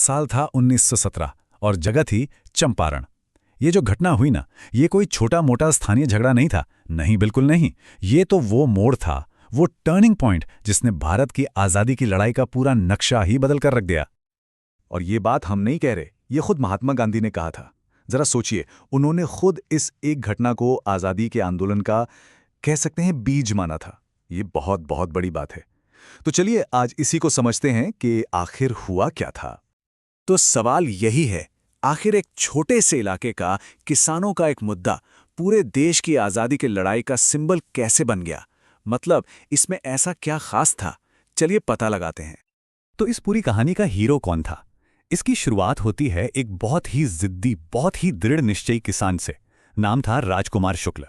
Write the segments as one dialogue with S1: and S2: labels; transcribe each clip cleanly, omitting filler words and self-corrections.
S1: साल था 1917 और जगह थी चंपारण। ये जो घटना हुई ना, ये कोई छोटा मोटा स्थानीय झगड़ा नहीं था। नहीं, बिल्कुल नहीं। ये तो वो मोड़ था, वो टर्निंग पॉइंट जिसने भारत की आज़ादी की लड़ाई का पूरा नक्शा ही बदल कर रख दिया।
S2: और ये बात हम नहीं कह रहे, ये खुद महात्मा गांधी ने कहा था। जरा सोचिए, उन्होंने खुद इस एक घटना को आज़ादी के आंदोलन का, कह सकते हैं, बीज माना था। ये बहुत बहुत बड़ी बात है। तो चलिए आज इसी को समझते हैं कि आखिर हुआ क्या था। तो सवाल यही है, आखिर एक छोटे से इलाके का किसानों का एक मुद्दा पूरे देश की आज़ादी की लड़ाई का सिंबल कैसे बन गया? मतलब इसमें ऐसा क्या खास था? चलिए पता लगाते हैं।
S1: तो इस पूरी कहानी का हीरो कौन था? इसकी शुरुआत होती है एक बहुत ही जिद्दी, बहुत ही दृढ़ निश्चयी किसान से। नाम था राजकुमार शुक्ल।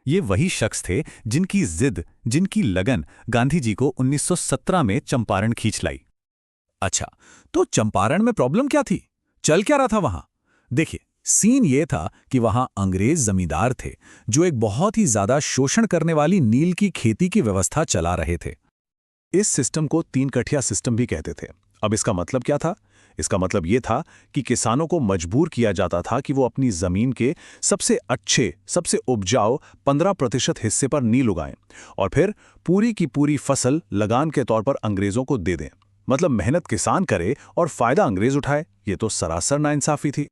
S1: ये वही शख्स थे जिनकी जिद, जिनकी लगन गांधी जी को 1917 में चंपारण खींच लाई।
S2: अच्छा, तो चंपारण में प्रॉब्लम क्या थी? चल क्या रहा था वहां? देखिए, सीन ये था कि वहां अंग्रेज जमींदार थे जो एक बहुत ही ज्यादा शोषण करने वाली नील की खेती की व्यवस्था चला रहे थे। इस सिस्टम को तीन कठिया सिस्टम भी कहते थे। अब इसका मतलब क्या था? इसका मतलब ये था कि किसानों को मजबूर किया जाता था कि वो अपनी जमीन के सबसे अच्छे, सबसे उपजाऊ 15% हिस्से पर नील उगाएं और फिर पूरी की पूरी फसल लगान के तौर पर अंग्रेजों को दे दें। मतलब मेहनत किसान करे और फायदा अंग्रेज उठाए। ये तो सरासर नाइंसाफी थी।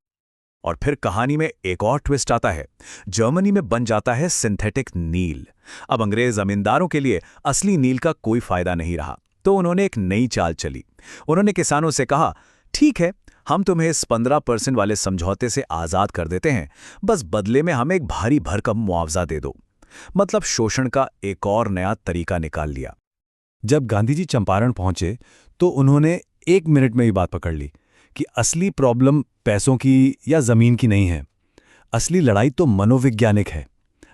S2: और फिर कहानी में एक और ट्विस्ट आता है। जर्मनी में बन जाता है सिंथेटिक नील। अब अंग्रेज जमींदारों के लिए असली नील का कोई फायदा नहीं रहा, तो उन्होंने एक नई चाल चली। उन्होंने किसानों से कहा, ठीक है, हम तुम्हें इस 15% वाले समझौते से आजाद कर देते हैं, बस बदले में हमें एक भारी भरकम मुआवजा दे दो। मतलब शोषण का एक और नया तरीका निकाल लिया।
S1: जब गांधी जी चंपारण पहुंचे तो उन्होंने 1 मिनट में ही बात पकड़ ली कि असली प्रॉब्लम पैसों की या जमीन की नहीं है। असली लड़ाई तो मनोवैज्ञानिक है।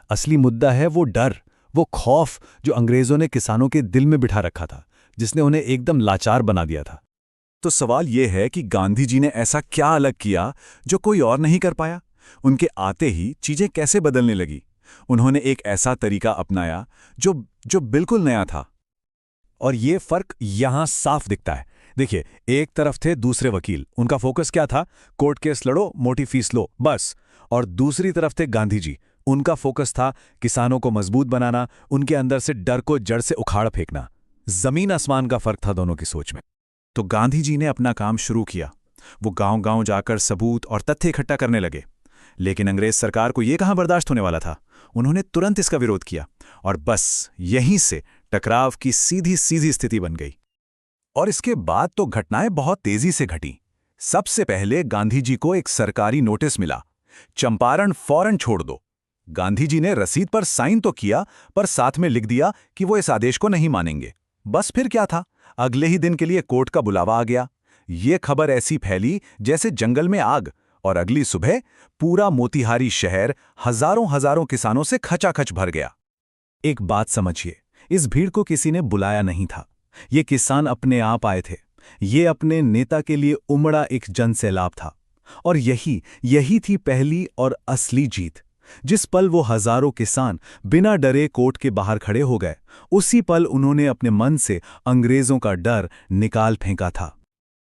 S1: असली मुद्दा है वो डर, वो खौफ जो अंग्रेजों ने किसानों के दिल में बिठा रखा था, जिसने उन्हें एकदम लाचार बना दिया था।
S2: तो सवाल यह है कि गांधी जी ने ऐसा क्या अलग किया जो कोई और नहीं कर पाया? उनके आते ही चीजें कैसे बदलने लगी? उन्होंने एक ऐसा तरीका अपनाया जो बिल्कुल नया था।
S1: और ये फर्क यहां साफ दिखता है। देखिए, एक तरफ थे दूसरे वकील, उनका फोकस क्या था? कोर्ट केस लड़ो, मोटी फीस लो, बस। और दूसरी तरफ थे गांधी जी, उनका फोकस था किसानों को मजबूत बनाना, उनके अंदर से डर को जड़ से उखाड़ फेंकना। जमीन आसमान का फर्क था दोनों की सोच में।
S2: तो गांधी जी ने अपना काम शुरू किया। वो गांव-गांव जाकर सबूत और तथ्य इकट्ठा करने लगे। लेकिन अंग्रेज सरकार को यह कहां बर्दाश्त होने वाला था। उन्होंने तुरंत इसका विरोध किया और बस यहीं से टकराव की सीधी सीधी स्थिति बन गई। और इसके बाद तो घटनाएं बहुत तेजी से घटी। सबसे पहले गांधी जी को एक सरकारी नोटिस मिला, चंपारण फौरन छोड़ दो। गांधी जी ने रसीद पर साइन तो किया, पर साथ में लिख दिया कि वो इस आदेश को नहीं मानेंगे। बस फिर क्या था, अगले ही दिन के लिए कोर्ट का बुलावा आ गया। ये खबर ऐसी फैली जैसे जंगल में आग, और अगली सुबह पूरा मोतिहारी शहर हजारों हजारों किसानों से खचाखच भर गया।
S1: एक बात समझिए, इस भीड़ को किसी ने बुलाया नहीं था। ये किसान अपने आप आए थे। ये अपने नेता के लिए उमड़ा एक जनसैलाब था। और यही थी पहली और असली जीत। जिस पल वो हजारों किसान बिना डरे कोर्ट के बाहर खड़े हो गए, उसी पल उन्होंने अपने मन से अंग्रेजों का डर निकाल फेंका था।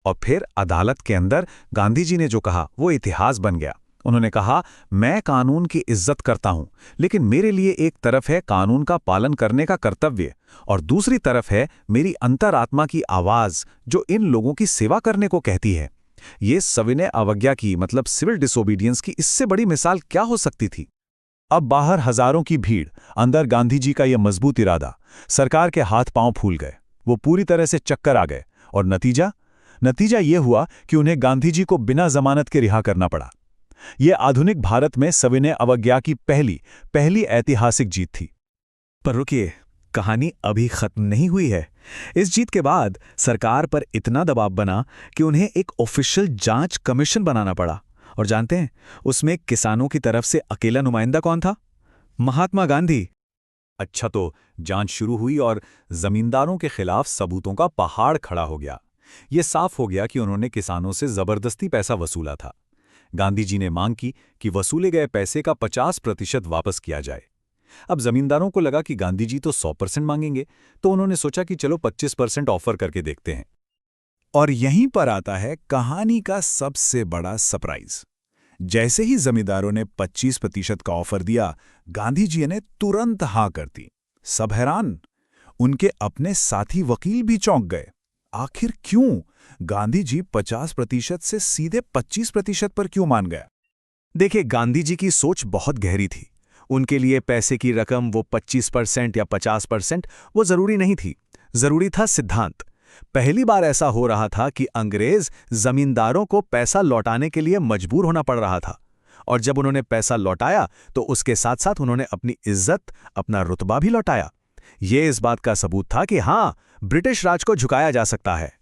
S1: और फिर अदालत के अंदर गांधी जी ने जो कहा वो इतिहास बन गया। उन्होंने कहा, मैं कानून की इज्जत करता हूं, लेकिन मेरे लिए एक तरफ है कानून का पालन करने का कर्तव्य और दूसरी तरफ है मेरी अंतरात्मा की आवाज जो इन लोगों की सेवा करने को कहती है। ये सविनय अवज्ञा की, मतलब सिविल डिसोबीडियंस की, इससे बड़ी मिसाल क्या हो सकती थी? अब बाहर हजारों की भीड़, अंदर गांधी जी का यह मजबूत इरादा। सरकार के हाथ पांव फूल गए, वो पूरी तरह से चक्कर आ गए। और नतीजा यह हुआ कि उन्हें गांधी जी को बिना जमानत के रिहा करना पड़ा। यह आधुनिक भारत में सविनय अवज्ञा की पहली ऐतिहासिक जीत थी।
S2: पर रुकिए, कहानी अभी खत्म नहीं हुई है। इस जीत के बाद सरकार पर इतना दबाव बना कि उन्हें एक ऑफिशियल जांच कमीशन बनाना पड़ा। और जानते हैं उसमें किसानों की तरफ से अकेला नुमाइंदा कौन था? महात्मा गांधी।
S1: अच्छा, तो जांच शुरू हुई और जमींदारों के खिलाफ सबूतों का पहाड़ खड़ा हो गया। यह साफ हो गया कि उन्होंने किसानों से जबरदस्ती पैसा वसूला था। गांधी जी ने मांग की कि वसूले गए पैसे का 50% वापस किया जाए। अब जमींदारों को लगा कि गांधी जी तो 100% मांगेंगे, तो उन्होंने सोचा कि चलो 25% ऑफर करके देखते हैं।
S2: और यहीं पर आता है कहानी का सबसे बड़ा सरप्राइज। जैसे ही जमींदारों ने 25% का ऑफर दिया, गांधी जी ने तुरंत हाँ कर दी। सब हैरान। उनके अपने साथी वकील भी चौंक गए। आखिर क्यों गांधी जी 50% से सीधे 25% पर क्यों मान गया?
S1: देखिए, गांधी जी की सोच बहुत गहरी थी। उनके लिए पैसे की रकम वो 25% या 50% वो जरूरी नहीं थी। जरूरी था सिद्धांत। पहली बार ऐसा हो रहा था कि अंग्रेज जमींदारों को पैसा लौटाने के लिए मजबूर होना पड़ रहा था। और जब उन्होंने पैसा लौटाया तो उसके साथ साथ उन्होंने अपनी इज्जत, अपना रुतबा भी लौटाया। ये इस बात का सबूत था कि हाँ, ब्रिटिश राज को झुकाया जा सकता है।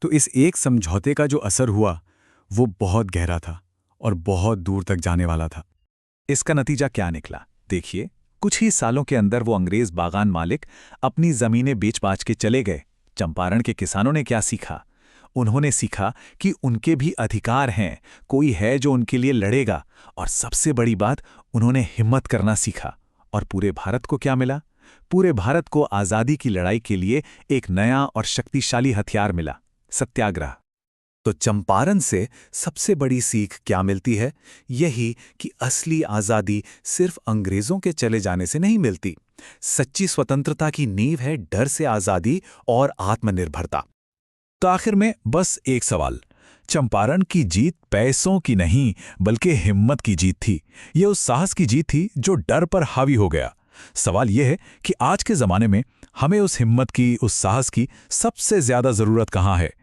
S2: तो इस एक समझौते का जो असर हुआ वो बहुत गहरा था और बहुत दूर तक जाने वाला था।
S1: इसका नतीजा क्या निकला? देखिए, कुछ ही सालों के अंदर वो अंग्रेज बागान मालिक अपनी जमीनें बेच-बाच के चले गए। चंपारण के किसानों ने क्या सीखा? उन्होंने सीखा कि उनके भी अधिकार हैं, कोई है जो उनके लिए लड़ेगा। और सबसे बड़ी बात, उन्होंने हिम्मत करना सीखा। और पूरे भारत को क्या मिला? पूरे भारत को आज़ादी की लड़ाई के लिए एक नया और शक्तिशाली हथियार मिला, सत्याग्रह। तो चंपारण से सबसे बड़ी सीख क्या मिलती है? यही कि असली आज़ादी सिर्फ अंग्रेज़ों के चले जाने से नहीं मिलती। सच्ची स्वतंत्रता की नींव है डर से आज़ादी और आत्मनिर्भरता।
S2: तो आखिर में बस एक सवाल। चंपारण की जीत पैसों की नहीं बल्कि हिम्मत की जीत थी। ये उस साहस की जीत थी जो डर पर हावी हो गया। सवाल यह है कि आज के ज़माने में हमें उस हिम्मत की, उस साहस की सबसे ज़्यादा ज़रूरत कहाँ है?